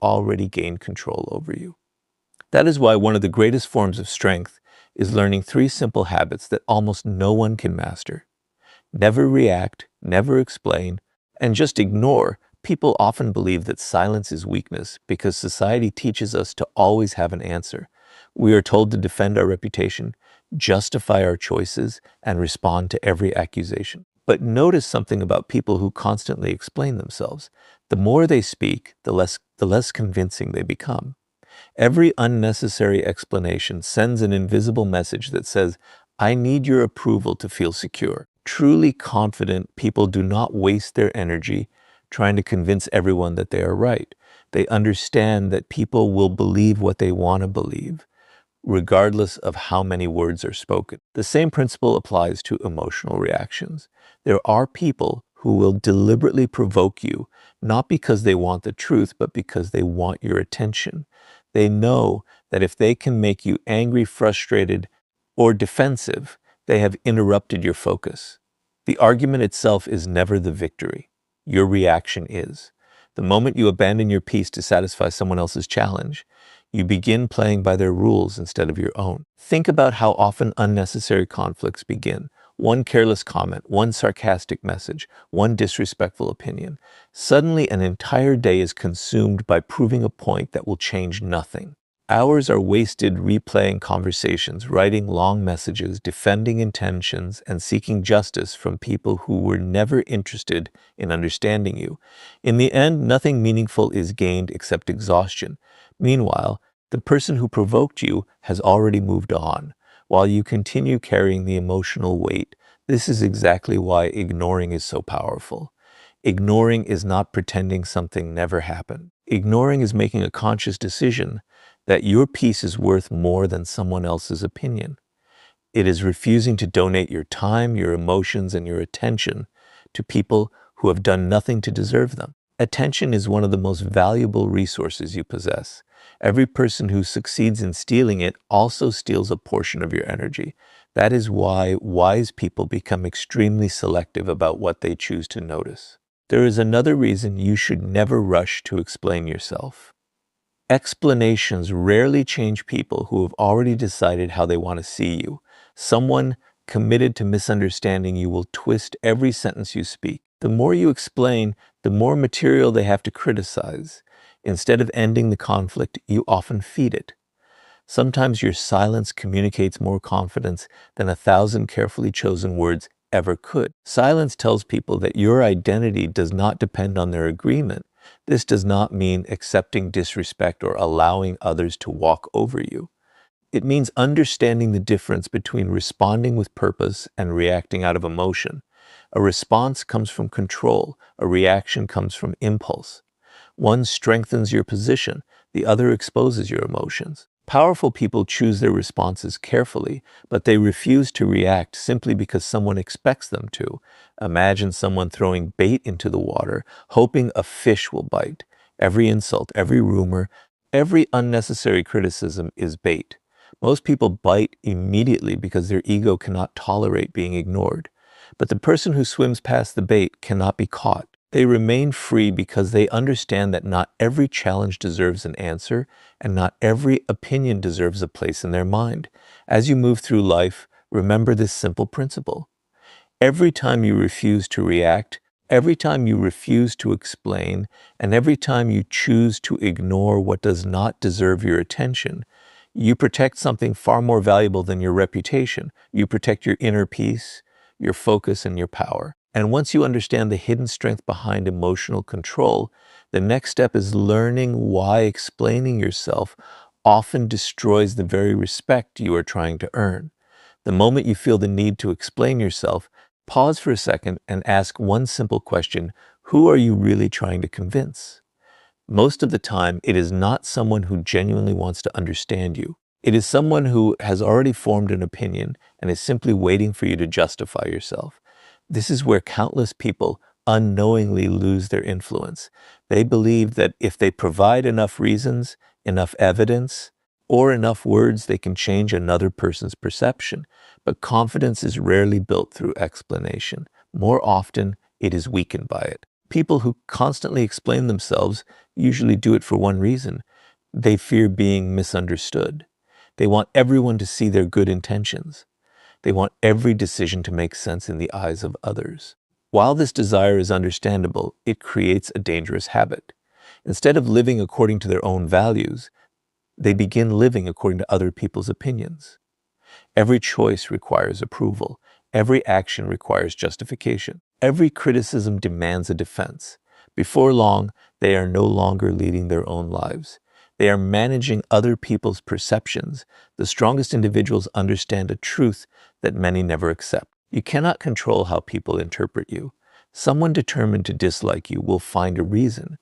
already gained control over you. That is why one of the greatest forms of strength is learning 3 simple habits that almost no one can master. Never react, never explain, and just ignore. People often believe that silence is weakness because society teaches us to always have an answer. We are told to defend our reputation, justify our choices, and respond to every accusation. But notice something about people who constantly explain themselves. The more they speak, the less convincing they become. Every unnecessary explanation sends an invisible message that says, "I need your approval to feel secure." Truly confident people do not waste their energy trying to convince everyone that they are right. They understand that people will believe what they want to believe, regardless of how many words are spoken. The same principle applies to emotional reactions. There are people who will deliberately provoke you, not because they want the truth, but because they want your attention. They know that if they can make you angry, frustrated, or defensive, they have interrupted your focus. The argument itself is never the victory. Your reaction is. The moment you abandon your peace to satisfy someone else's challenge, you begin playing by their rules instead of your own. Think about how often unnecessary conflicts begin. One careless comment, one sarcastic message, one disrespectful opinion. Suddenly, an entire day is consumed by proving a point that will change nothing. Hours are wasted replaying conversations, writing long messages, defending intentions, and seeking justice from people who were never interested in understanding you. In the end, nothing meaningful is gained except exhaustion. Meanwhile, the person who provoked you has already moved on, while you continue carrying the emotional weight. This is exactly why ignoring is so powerful. Ignoring is not pretending something never happened. Ignoring is making a conscious decision that your peace is worth more than someone else's opinion. It is refusing to donate your time, your emotions, and your attention to people who have done nothing to deserve them. Attention is one of the most valuable resources you possess. Every person who succeeds in stealing it also steals a portion of your energy. That is why wise people become extremely selective about what they choose to notice. There is another reason you should never rush to explain yourself. Explanations rarely change people who have already decided how they want to see you. Someone committed to misunderstanding you will twist every sentence you speak. The more you explain, the more material they have to criticize. Instead of ending the conflict, you often feed it. Sometimes your silence communicates more confidence than 1,000 carefully chosen words ever could. Silence tells people that your identity does not depend on their agreement. This does not mean accepting disrespect or allowing others to walk over you. It means understanding the difference between responding with purpose and reacting out of emotion. A response comes from control. A reaction comes from impulse. One strengthens your position. The other exposes your emotions. Powerful people choose their responses carefully, but they refuse to react simply because someone expects them to. Imagine someone throwing bait into the water, hoping a fish will bite. Every insult, every rumor, every unnecessary criticism is bait. Most people bite immediately because their ego cannot tolerate being ignored. But the person who swims past the bait cannot be caught. They remain free because they understand that not every challenge deserves an answer, and not every opinion deserves a place in their mind. As you move through life, remember this simple principle. Every time you refuse to react, every time you refuse to explain, and every time you choose to ignore what does not deserve your attention, you protect something far more valuable than your reputation. You protect your inner peace, your focus, and your power. And once you understand the hidden strength behind emotional control, the next step is learning why explaining yourself often destroys the very respect you are trying to earn. The moment you feel the need to explain yourself, pause for a second and ask one simple question: who are you really trying to convince? Most of the time, it is not someone who genuinely wants to understand you. It is someone who has already formed an opinion and is simply waiting for you to justify yourself. This is where countless people unknowingly lose their influence. They believe that if they provide enough reasons, enough evidence, or enough words, they can change another person's perception. But confidence is rarely built through explanation. More often, it is weakened by it. People who constantly explain themselves usually do it for one reason. They fear being misunderstood. They want everyone to see their good intentions. They want every decision to make sense in the eyes of others. While this desire is understandable, it creates a dangerous habit. Instead of living according to their own values, they begin living according to other people's opinions. Every choice requires approval. Every action requires justification. Every criticism demands a defense. Before long, they are no longer leading their own lives. They are managing other people's perceptions. The strongest individuals understand a truth that many never accept. You cannot control how people interpret you. Someone determined to dislike you will find a reason,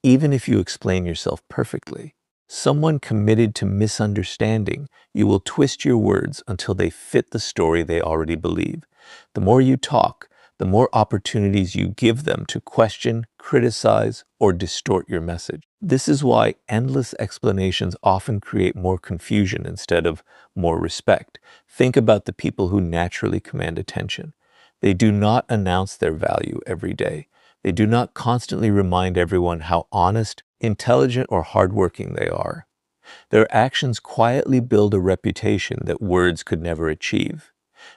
even if you explain yourself perfectly. Someone committed to misunderstanding, you will twist your words until they fit the story they already believe. The more you talk, the more opportunities you give them to question, criticize, or distort your message. This is why endless explanations often create more confusion instead of more respect. Think about the people who naturally command attention. They do not announce their value every day. They do not constantly remind everyone how honest, intelligent, or hardworking they are. Their actions quietly build a reputation that words could never achieve.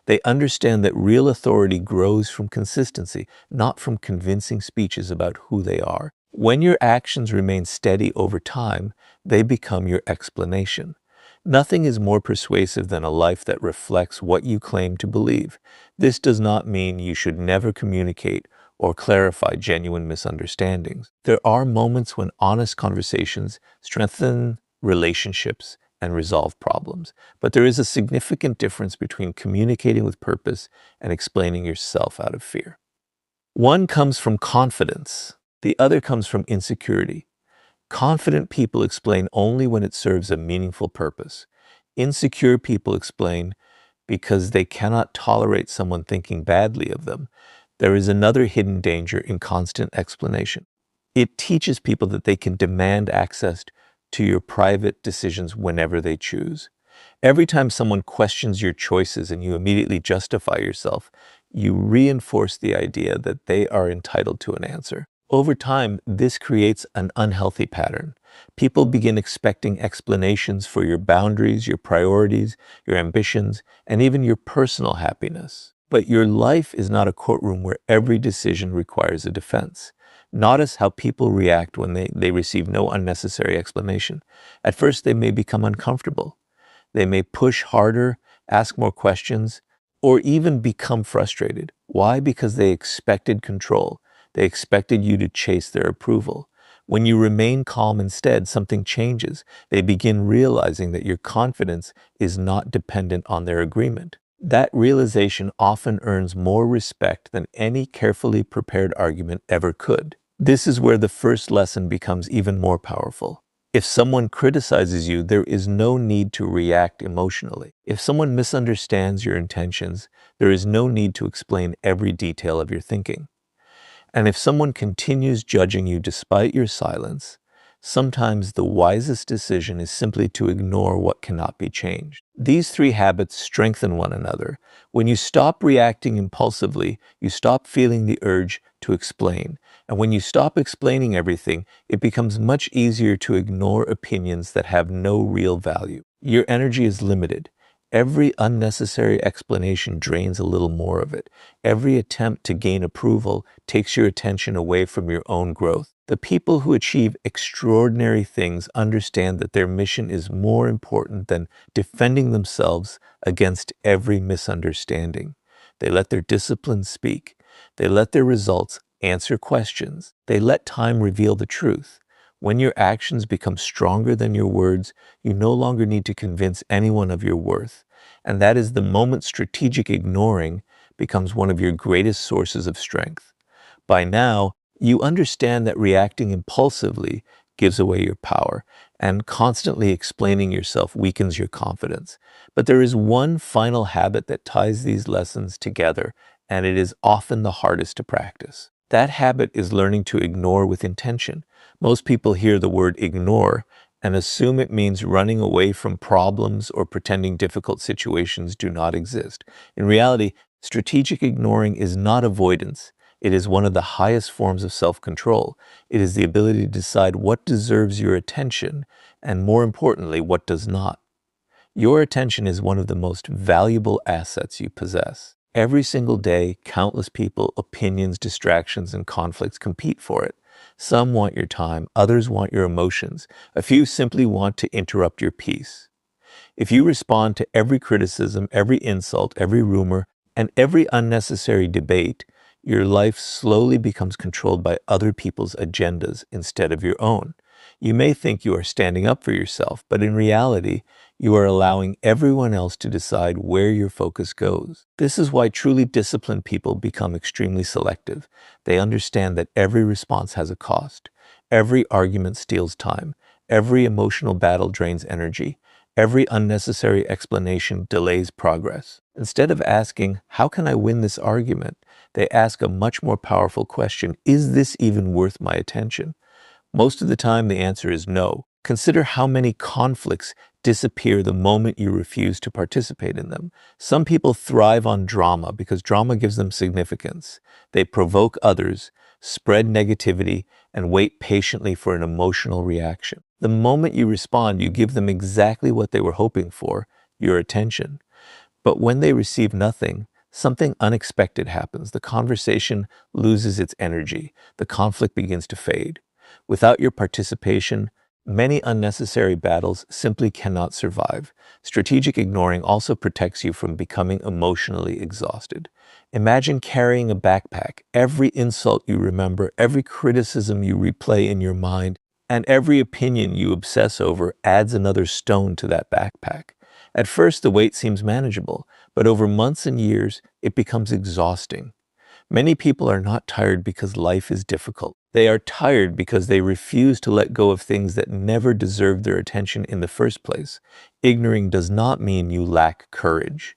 They understand that real authority grows from consistency, not from convincing speeches about who they are. When your actions remain steady over time, they become your explanation. Nothing is more persuasive than a life that reflects what you claim to believe. This does not mean you should never communicate or clarify genuine misunderstandings. There are moments when honest conversations strengthen relationships and resolve problems, but there is a significant difference between communicating with purpose and explaining yourself out of fear. One comes from confidence, the other comes from insecurity. Confident people explain only when it serves a meaningful purpose. Insecure people explain because they cannot tolerate someone thinking badly of them. There is another hidden danger in constant explanation. It teaches people that they can demand access to your private decisions whenever they choose. Every time someone questions your choices and you immediately justify yourself, you reinforce the idea that they are entitled to an answer. Over time, this creates an unhealthy pattern. People begin expecting explanations for your boundaries, your priorities, your ambitions, and even your personal happiness. But your life is not a courtroom where every decision requires a defense. Notice how people react when they receive no unnecessary explanation. At first, they may become uncomfortable. They may push harder, ask more questions, or even become frustrated. Why? Because they expected control. They expected you to chase their approval. When you remain calm instead, something changes. They begin realizing that your confidence is not dependent on their agreement. That realization often earns more respect than any carefully prepared argument ever could. This is where the first lesson becomes even more powerful. If someone criticizes you, there is no need to react emotionally. If someone misunderstands your intentions, there is no need to explain every detail of your thinking. And if someone continues judging you despite your silence, sometimes the wisest decision is simply to ignore what cannot be changed. These three habits strengthen one another. When you stop reacting impulsively, you stop feeling the urge to explain. And when you stop explaining everything, it becomes much easier to ignore opinions that have no real value. Your energy is limited. Every unnecessary explanation drains a little more of it. Every attempt to gain approval takes your attention away from your own growth. The people who achieve extraordinary things understand that their mission is more important than defending themselves against every misunderstanding. They let their discipline speak. They let their results answer questions. They let time reveal the truth. When your actions become stronger than your words, you no longer need to convince anyone of your worth. And that is the moment strategic ignoring becomes one of your greatest sources of strength. By now, you understand that reacting impulsively gives away your power, and constantly explaining yourself weakens your confidence. But there is one final habit that ties these lessons together, and it is often the hardest to practice. That habit is learning to ignore with intention. Most people hear the word ignore and assume it means running away from problems or pretending difficult situations do not exist. In reality, strategic ignoring is not avoidance. It is one of the highest forms of self-control. It is the ability to decide what deserves your attention and, more importantly, what does not. Your attention is one of the most valuable assets you possess. Every single day, countless people, opinions, distractions, and conflicts compete for it. Some want your time, others want your emotions. A few simply want to interrupt your peace. If you respond to every criticism, every insult, every rumor, and every unnecessary debate, your life slowly becomes controlled by other people's agendas instead of your own. You may think you are standing up for yourself, but in reality, you are allowing everyone else to decide where your focus goes. This is why truly disciplined people become extremely selective. They understand that every response has a cost. Every argument steals time. Every emotional battle drains energy. Every unnecessary explanation delays progress. Instead of asking, "How can I win this argument?" they ask a much more powerful question: "Is this even worth my attention?" Most of the time, the answer is no. Consider how many conflicts disappear the moment you refuse to participate in them. Some people thrive on drama because drama gives them significance. They provoke others, spread negativity, and wait patiently for an emotional reaction. The moment you respond, you give them exactly what they were hoping for, your attention. But when they receive nothing, something unexpected happens. The conversation loses its energy. The conflict begins to fade. Without your participation, many unnecessary battles simply cannot survive. Strategic ignoring also protects you from becoming emotionally exhausted. Imagine carrying a backpack. Every insult you remember, every criticism you replay in your mind, and every opinion you obsess over adds another stone to that backpack. At first, the weight seems manageable, but over months and years, it becomes exhausting. Many people are not tired because life is difficult. They are tired because they refuse to let go of things that never deserved their attention in the first place. Ignoring does not mean you lack courage.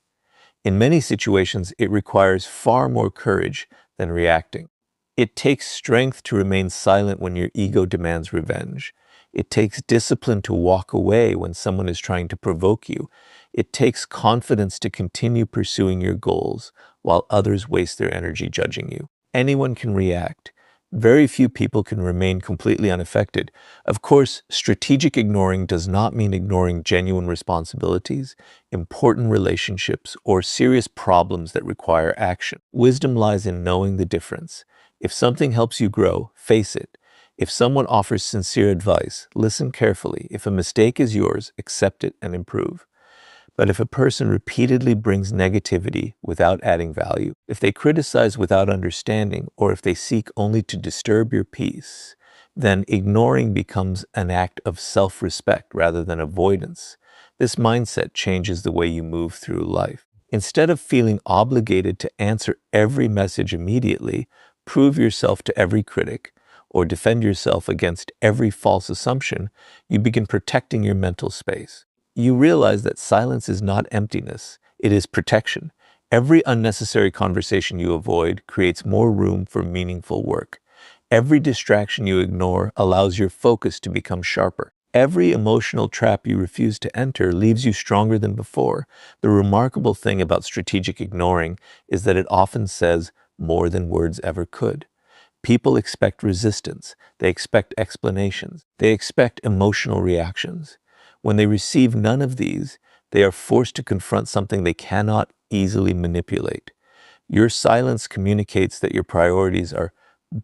In many situations, it requires far more courage than reacting. It takes strength to remain silent when your ego demands revenge. It takes discipline to walk away when someone is trying to provoke you. It takes confidence to continue pursuing your goals while others waste their energy judging you. Anyone can react. Very few people can remain completely unaffected. Of course, strategic ignoring does not mean ignoring genuine responsibilities, important relationships, or serious problems that require action. Wisdom lies in knowing the difference. If something helps you grow, face it. If someone offers sincere advice, listen carefully. If a mistake is yours, accept it and improve. But if a person repeatedly brings negativity without adding value, if they criticize without understanding, or if they seek only to disturb your peace, then ignoring becomes an act of self-respect rather than avoidance. This mindset changes the way you move through life. Instead of feeling obligated to answer every message immediately, prove yourself to every critic, or defend yourself against every false assumption, you begin protecting your mental space. You realize that silence is not emptiness, it is protection. Every unnecessary conversation you avoid creates more room for meaningful work. Every distraction you ignore allows your focus to become sharper. Every emotional trap you refuse to enter leaves you stronger than before. The remarkable thing about strategic ignoring is that it often says more than words ever could. People expect resistance, they expect explanations, they expect emotional reactions. When they receive none of these, they are forced to confront something they cannot easily manipulate. Your silence communicates that your priorities are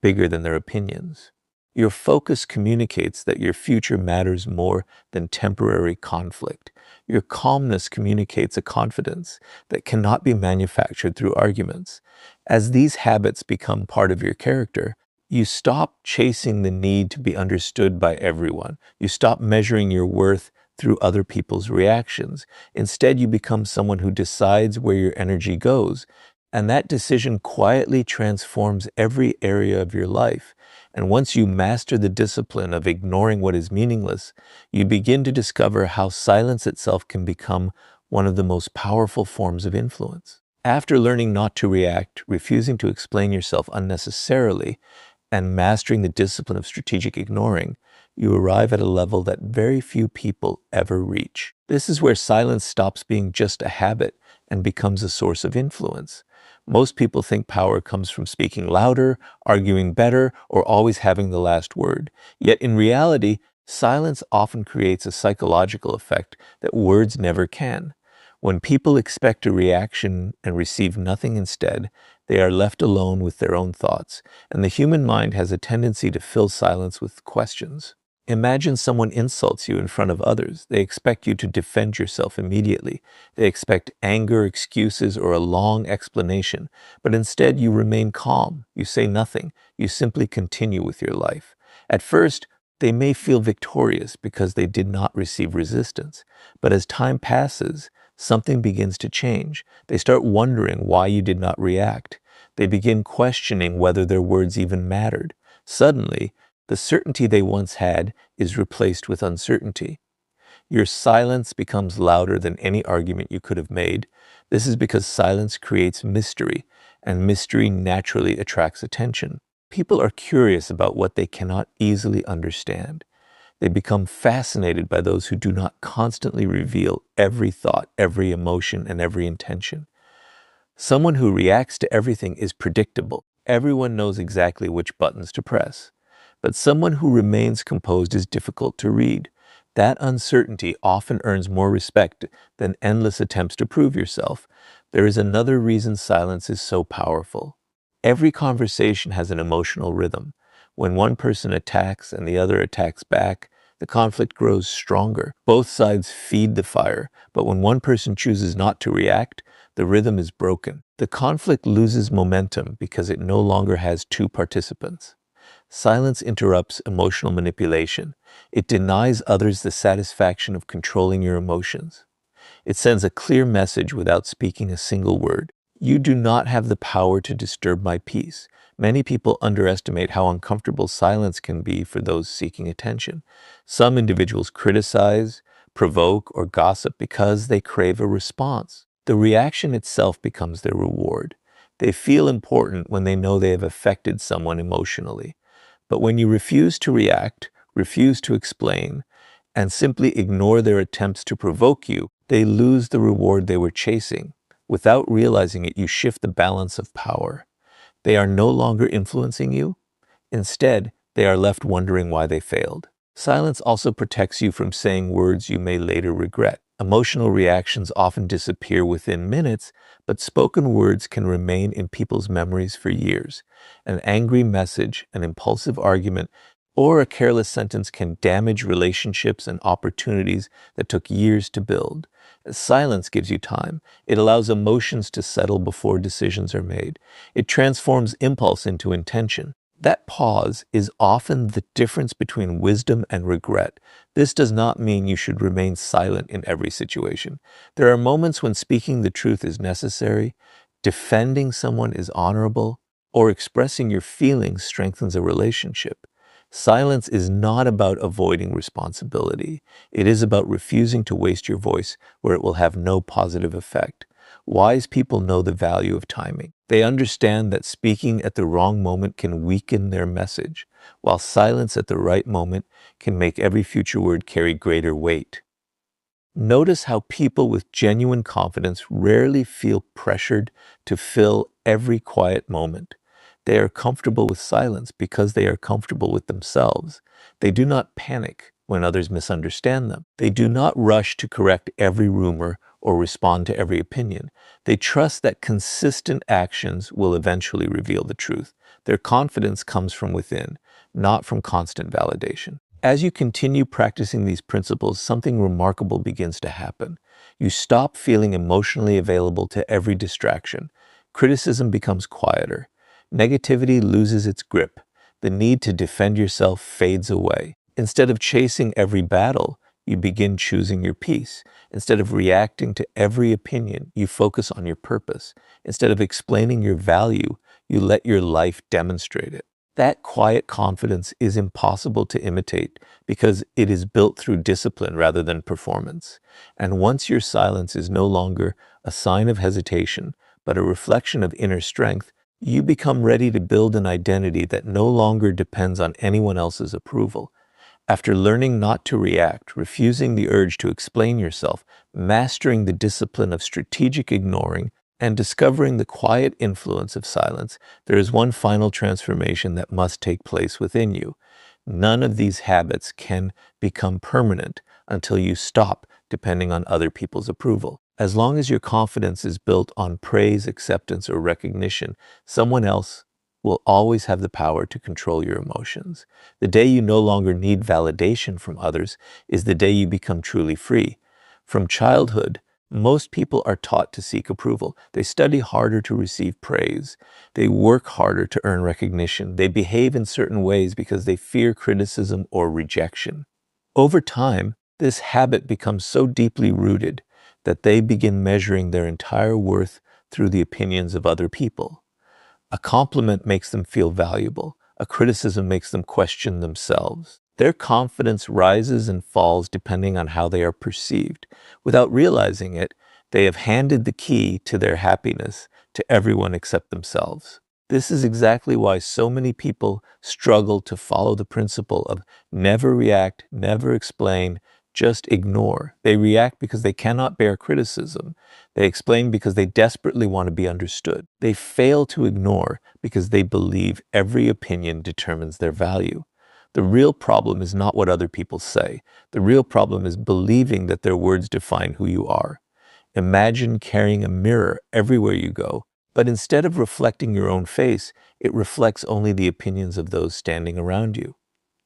bigger than their opinions. Your focus communicates that your future matters more than temporary conflict. Your calmness communicates a confidence that cannot be manufactured through arguments. As these habits become part of your character, you stop chasing the need to be understood by everyone. You stop measuring your worth through other people's reactions. Instead, you become someone who decides where your energy goes, and that decision quietly transforms every area of your life. And once you master the discipline of ignoring what is meaningless, you begin to discover how silence itself can become one of the most powerful forms of influence. After learning not to react, refusing to explain yourself unnecessarily, and mastering the discipline of strategic ignoring, you arrive at a level that very few people ever reach. This is where silence stops being just a habit and becomes a source of influence. Most people think power comes from speaking louder, arguing better, or always having the last word. Yet in reality, silence often creates a psychological effect that words never can. When people expect a reaction and receive nothing instead, they are left alone with their own thoughts, and the human mind has a tendency to fill silence with questions. Imagine someone insults you in front of others. They expect you to defend yourself immediately. They expect anger, excuses, or a long explanation, but instead you remain calm. You say nothing. You simply continue with your life. At first, they may feel victorious because they did not receive resistance, but as time passes, something begins to change. They start wondering why you did not react. They begin questioning whether their words even mattered. Suddenly, the certainty they once had is replaced with uncertainty. Your silence becomes louder than any argument you could have made. This is because silence creates mystery, and mystery naturally attracts attention. People are curious about what they cannot easily understand. They become fascinated by those who do not constantly reveal every thought, every emotion, and every intention. Someone who reacts to everything is predictable. Everyone knows exactly which buttons to press. But someone who remains composed is difficult to read. That uncertainty often earns more respect than endless attempts to prove yourself. There is another reason silence is so powerful. Every conversation has an emotional rhythm. When one person attacks and the other attacks back, the conflict grows stronger. Both sides feed the fire, but when one person chooses not to react, the rhythm is broken. The conflict loses momentum because it no longer has two participants. Silence interrupts emotional manipulation. It denies others the satisfaction of controlling your emotions. It sends a clear message without speaking a single word. You do not have the power to disturb my peace. Many people underestimate how uncomfortable silence can be for those seeking attention. Some individuals criticize, provoke, or gossip because they crave a response. The reaction itself becomes their reward. They feel important when they know they have affected someone emotionally. But when you refuse to react, refuse to explain, and simply ignore their attempts to provoke you, they lose the reward they were chasing. Without realizing it, you shift the balance of power. They are no longer influencing you. Instead, they are left wondering why they failed. Silence also protects you from saying words you may later regret. Emotional reactions often disappear within minutes, but spoken words can remain in people's memories for years. An angry message, an impulsive argument, or a careless sentence can damage relationships and opportunities that took years to build. Silence gives you time. It allows emotions to settle before decisions are made. It transforms impulse into intention. That pause is often the difference between wisdom and regret. This does not mean you should remain silent in every situation. There are moments when speaking the truth is necessary, defending someone is honorable, or expressing your feelings strengthens a relationship. Silence is not about avoiding responsibility. It is about refusing to waste your voice where it will have no positive effect. Wise people know the value of timing. They understand that speaking at the wrong moment can weaken their message, while silence at the right moment can make every future word carry greater weight. Notice how people with genuine confidence rarely feel pressured to fill every quiet moment. They are comfortable with silence because they are comfortable with themselves. They do not panic when others misunderstand them. They do not rush to correct every rumor or respond to every opinion. They trust that consistent actions will eventually reveal the truth. Their confidence comes from within, not from constant validation. As you continue practicing these principles, something remarkable begins to happen. You stop feeling emotionally available to every distraction. Criticism becomes quieter. Negativity loses its grip. The need to defend yourself fades away. Instead of chasing every battle, you begin choosing your peace. Instead of reacting to every opinion, you focus on your purpose. Instead of explaining your value, you let your life demonstrate it. That quiet confidence is impossible to imitate because it is built through discipline rather than performance. And once your silence is no longer a sign of hesitation, but a reflection of inner strength, you become ready to build an identity that no longer depends on anyone else's approval. After learning not to react, refusing the urge to explain yourself, mastering the discipline of strategic ignoring, and discovering the quiet influence of silence, there is one final transformation that must take place within you. None of these habits can become permanent until you stop depending on other people's approval. As long as your confidence is built on praise, acceptance, or recognition, someone else will always have the power to control your emotions. The day you no longer need validation from others is the day you become truly free. From childhood, most people are taught to seek approval. They study harder to receive praise. They work harder to earn recognition. They behave in certain ways because they fear criticism or rejection. Over time, this habit becomes so deeply rooted that they begin measuring their entire worth through the opinions of other people. A compliment makes them feel valuable. A criticism makes them question themselves. Their confidence rises and falls depending on how they are perceived. Without realizing it, they have handed the key to their happiness to everyone except themselves. This is exactly why so many people struggle to follow the principle of never react, never explain, just ignore. They react because they cannot bear criticism. They explain because they desperately want to be understood. They fail to ignore because they believe every opinion determines their value. The real problem is not what other people say. The real problem is believing that their words define who you are. Imagine carrying a mirror everywhere you go, but instead of reflecting your own face, it reflects only the opinions of those standing around you.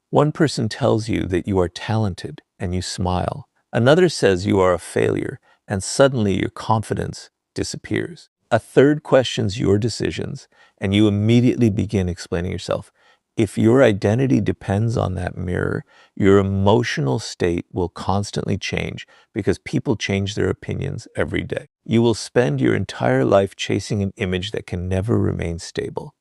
One person tells you that you are talented and you smile. Another says you are a failure and suddenly your confidence disappears. A third questions your decisions and you immediately begin explaining yourself. If your identity depends on that mirror, your emotional state will constantly change because people change their opinions every day. You will spend your entire life chasing an image that can never remain stable.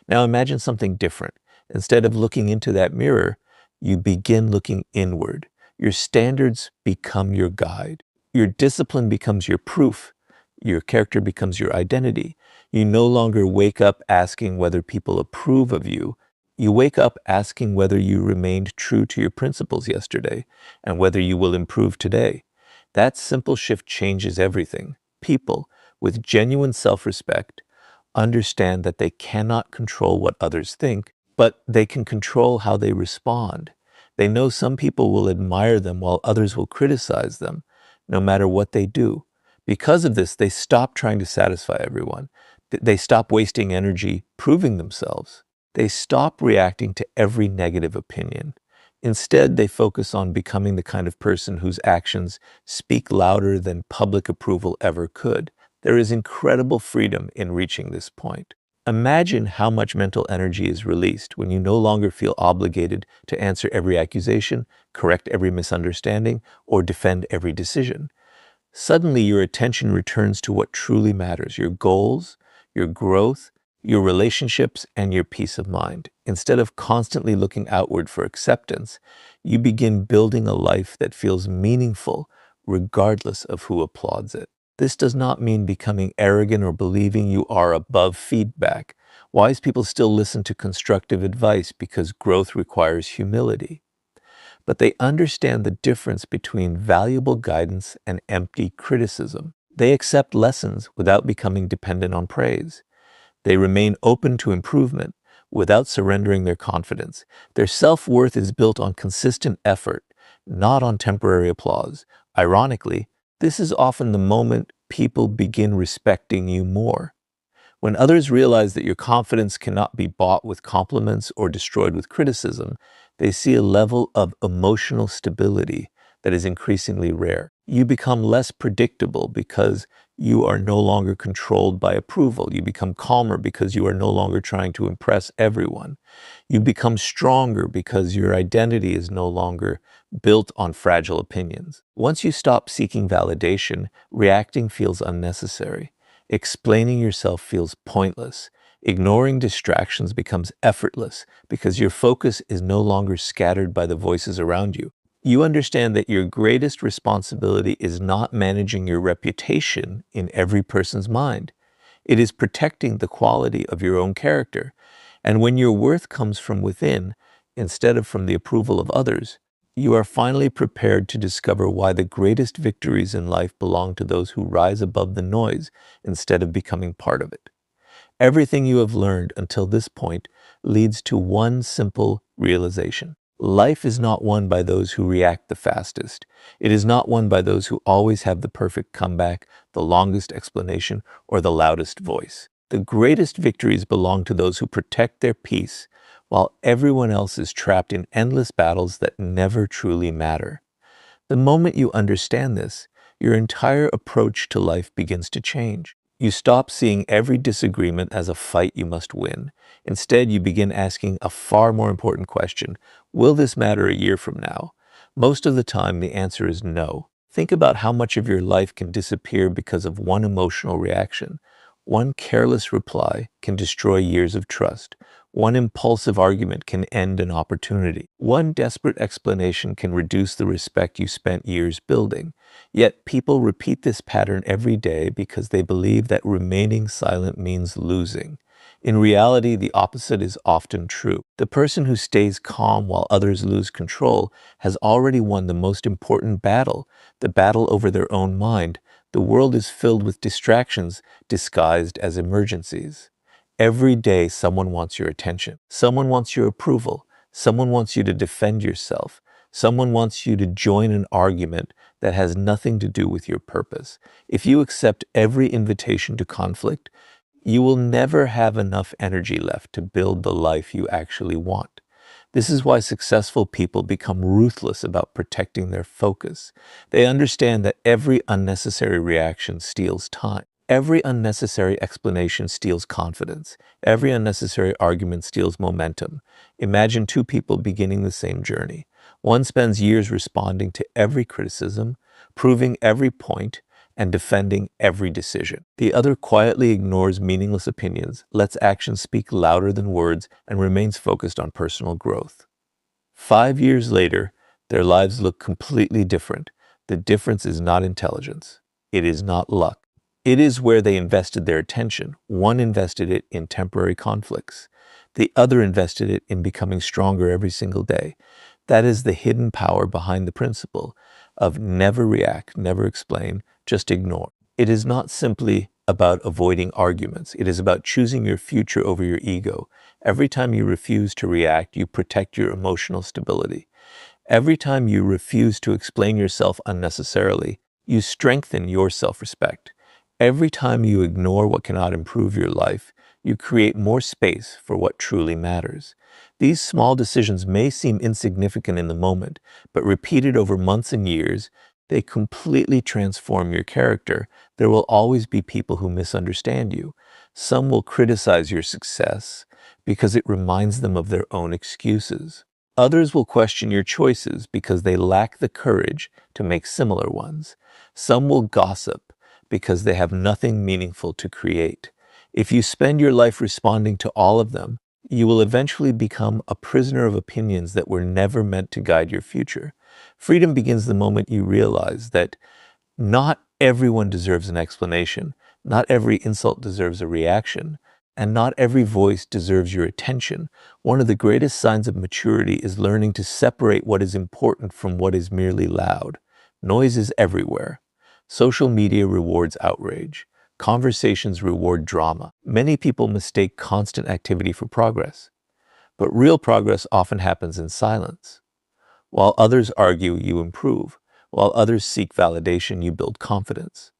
Now imagine something different. Instead of looking into that mirror, you begin looking inward. Your standards become your guide. Your discipline becomes your proof. Your character becomes your identity. You no longer wake up asking whether people approve of you. You wake up asking whether you remained true to your principles yesterday and whether you will improve today. That simple shift changes everything. People with genuine self-respect understand that they cannot control what others think, but they can control how they respond. They know some people will admire them while others will criticize them, no matter what they do. Because of this, they stop trying to satisfy everyone. They stop wasting energy proving themselves. They stop reacting to every negative opinion. Instead, they focus on becoming the kind of person whose actions speak louder than public approval ever could. There is incredible freedom in reaching this point. Imagine how much mental energy is released when you no longer feel obligated to answer every accusation, correct every misunderstanding, or defend every decision. Suddenly, your attention returns to what truly matters: your goals, your growth, your relationships, and your peace of mind. Instead of constantly looking outward for acceptance, you begin building a life that feels meaningful regardless of who applauds it. This does not mean becoming arrogant or believing you are above feedback. Wise people still listen to constructive advice because growth requires humility. But they understand the difference between valuable guidance and empty criticism. They accept lessons without becoming dependent on praise. They remain open to improvement without surrendering their confidence. Their self-worth is built on consistent effort, not on temporary applause. Ironically, this is often the moment people begin respecting you more. When others realize that your confidence cannot be bought with compliments or destroyed with criticism, they see a level of emotional stability that is increasingly rare. You become less predictable because you are no longer controlled by approval. You become calmer because you are no longer trying to impress everyone. You become stronger because your identity is no longer built on fragile opinions. Once you stop seeking validation, reacting feels unnecessary. Explaining yourself feels pointless. Ignoring distractions becomes effortless because your focus is no longer scattered by the voices around you. You understand that your greatest responsibility is not managing your reputation in every person's mind. It is protecting the quality of your own character. And when your worth comes from within, instead of from the approval of others, You are finally prepared to discover why the greatest victories in life belong to those who rise above the noise instead of becoming part of it. Everything you have learned until this point leads to one simple realization. Life is not won by those who react the fastest. It is not won by those who always have the perfect comeback, the longest explanation, or the loudest voice. The greatest victories belong to those who protect their peace while everyone else is trapped in endless battles that never truly matter. The moment you understand this, your entire approach to life begins to change. You stop seeing every disagreement as a fight you must win. Instead, you begin asking a far more important question: will this matter a year from now? Most of the time, the answer is no. Think about how much of your life can disappear because of one emotional reaction. One careless reply can destroy years of trust. One impulsive argument can end an opportunity. One desperate explanation can reduce the respect you spent years building. Yet people repeat this pattern every day because they believe that remaining silent means losing. In reality, the opposite is often true. The person who stays calm while others lose control has already won the most important battle, the battle over their own mind. The world is filled with distractions disguised as emergencies. Every day, someone wants your attention. Someone wants your approval. Someone wants you to defend yourself. Someone wants you to join an argument that has nothing to do with your purpose. If you accept every invitation to conflict, you will never have enough energy left to build the life you actually want. This is why successful people become ruthless about protecting their focus. They understand that every unnecessary reaction steals time. Every unnecessary explanation steals confidence. Every unnecessary argument steals momentum. Imagine two people beginning the same journey. One spends years responding to every criticism, proving every point, and defending every decision. The other quietly ignores meaningless opinions, lets actions speak louder than words, and remains focused on personal growth. 5 years later, their lives look completely different. The difference is not intelligence. It is not luck. It is where they invested their attention. One invested it in temporary conflicts. The other invested it in becoming stronger every single day. That is the hidden power behind the principle of never react, never explain, just ignore. It is not simply about avoiding arguments. It is about choosing your future over your ego. Every time you refuse to react, you protect your emotional stability. Every time you refuse to explain yourself unnecessarily, you strengthen your self-respect. Every time you ignore what cannot improve your life, you create more space for what truly matters. These small decisions may seem insignificant in the moment, but repeated over months and years, they completely transform your character. There will always be people who misunderstand you. Some will criticize your success because it reminds them of their own excuses. Others will question your choices because they lack the courage to make similar ones. Some will gossip because they have nothing meaningful to create. If you spend your life responding to all of them, you will eventually become a prisoner of opinions that were never meant to guide your future. Freedom begins the moment you realize that not everyone deserves an explanation, not every insult deserves a reaction, and not every voice deserves your attention. One of the greatest signs of maturity is learning to separate what is important from what is merely loud. Noise is everywhere. Social media rewards outrage. Conversations reward drama. Many people mistake constant activity for progress, but real progress often happens in silence. While others argue, you improve. While others seek validation, you build confidence.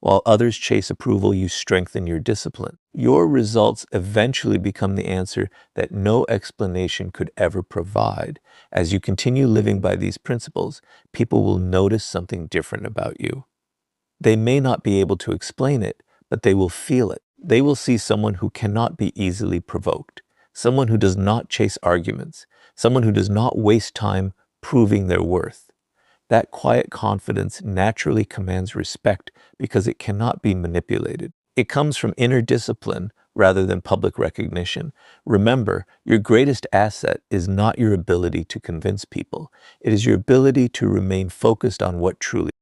While others chase approval, you strengthen your discipline. Your results eventually become the answer that no explanation could ever provide. As you continue living by these principles, people will notice something different about you. They may not be able to explain it, but they will feel it. They will see someone who cannot be easily provoked, someone who does not chase arguments, someone who does not waste time proving their worth. That quiet confidence naturally commands respect because it cannot be manipulated. It comes from inner discipline rather than public recognition. Remember, your greatest asset is not your ability to convince people. It is your ability to remain focused on what truly